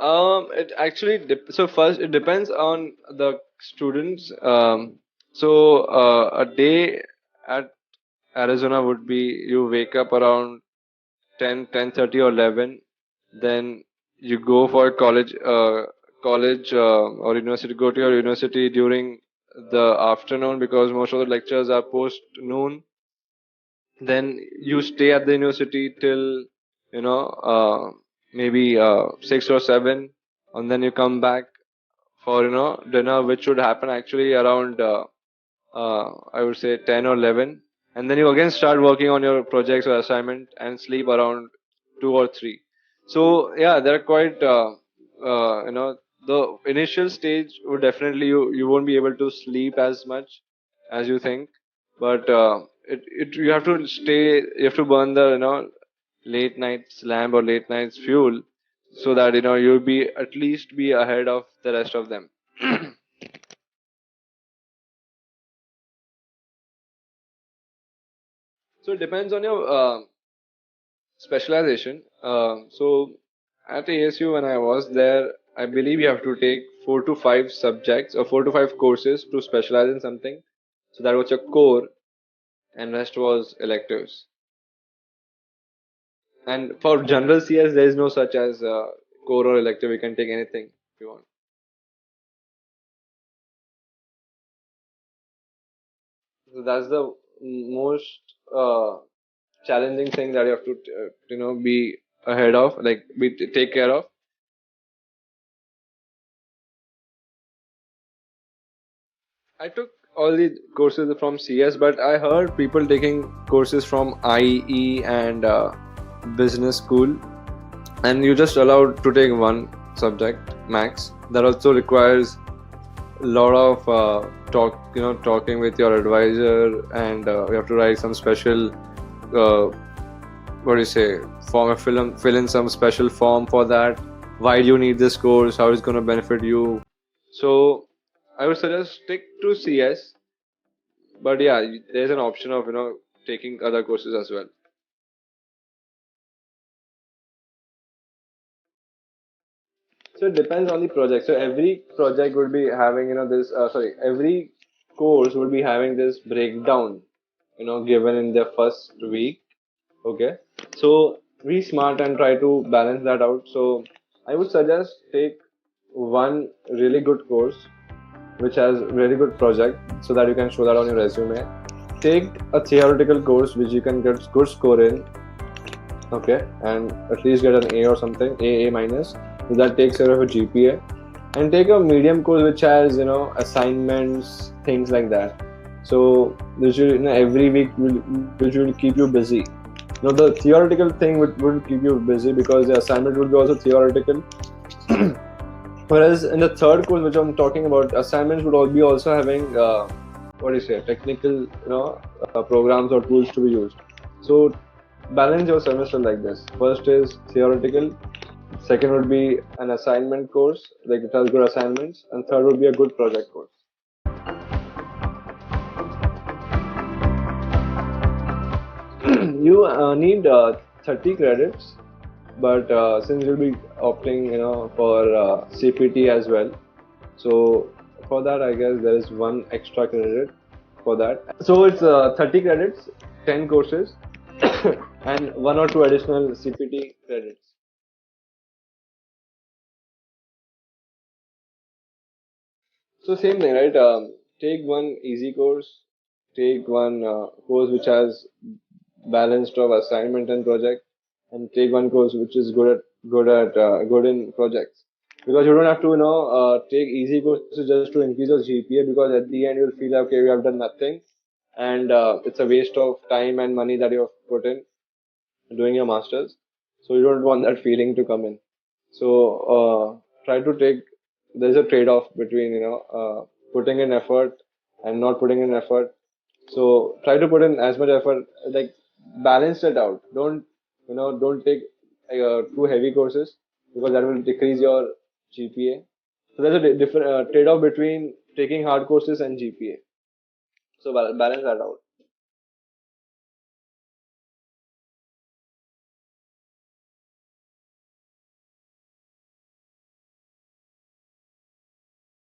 It actually so first it depends on the students. So a day at Arizona would be you wake up around 10:30 or 11, then you go for college or university. Go to your university during the afternoon because most of the lectures are post noon. Then you stay at the university till you know maybe 6 or 7, and then you come back for dinner, which should happen actually around I would say 10 or 11, and then you again start working on your projects or assignment and sleep around 2 or 3. So yeah, they're quite the initial stage would definitely you won't be able to sleep as much as you think, but it you have to stay, you have to burn the late nights lamp or late nights fuel so that you'll be at least be ahead of the rest of them. So it depends on your specialization. So at ASU, when I was there, I believe you have to take 4 to 5 subjects or 4 to 5 courses to specialize in something. So that was your core, and rest was electives. And for general CS, there is no such as core or elective. You can take anything if you want. So that's the most challenging thing that you have to be ahead of, like take care of. I took all the courses from CS, but I heard people taking courses from IE and business school, and you're just allowed to take one subject max. That also requires a lot of talking with your advisor, and you have to write some special, what do you say, form, fill in some special form for that. Why do you need this course? How it's going to benefit you? So I would suggest stick to CS, but yeah, there's an option of taking other courses as well. So it depends on the project. So every project would be having this sorry, every course would be having this breakdown given in their first week. Okay, so be smart and try to balance that out. So I would suggest take one really good course which has really good project so that you can show that on your resume. Take a theoretical course which you can get good score in, okay, and at least get an A or something, A minus. So that takes care of a GPA. And take a medium course which has assignments, things like that. So this will every week which will keep you busy. The theoretical thing would keep you busy because the assignment would be also theoretical. Whereas in the third course, which I'm talking about, assignments would all be also having what do you say, technical programs or tools to be used. So balance your semester like this. First is theoretical. Second would be an assignment course, like it has good assignments, and third would be a good project course. You need 30 credits, but since you'll be opting, for CPT as well, so for that, I guess there is one extra credit for that. So it's 30 credits, 10 courses, and one or two additional CPT credits. So same thing, right? Take one easy course, take one course which has balanced of assignment and project, and take one course which is good in projects. Because you don't have to take easy courses just to increase your GPA, because at the end you'll feel like, okay, we have done nothing, and it's a waste of time and money that you have put in doing your masters. So you don't want that feeling to come in. So try to take. There's a trade-off between putting in effort and not putting in effort. So try to put in as much effort, like balance it out. Don't take too heavy courses because that will decrease your GPA. So there's a different trade-off between taking hard courses and GPA. So balance that out.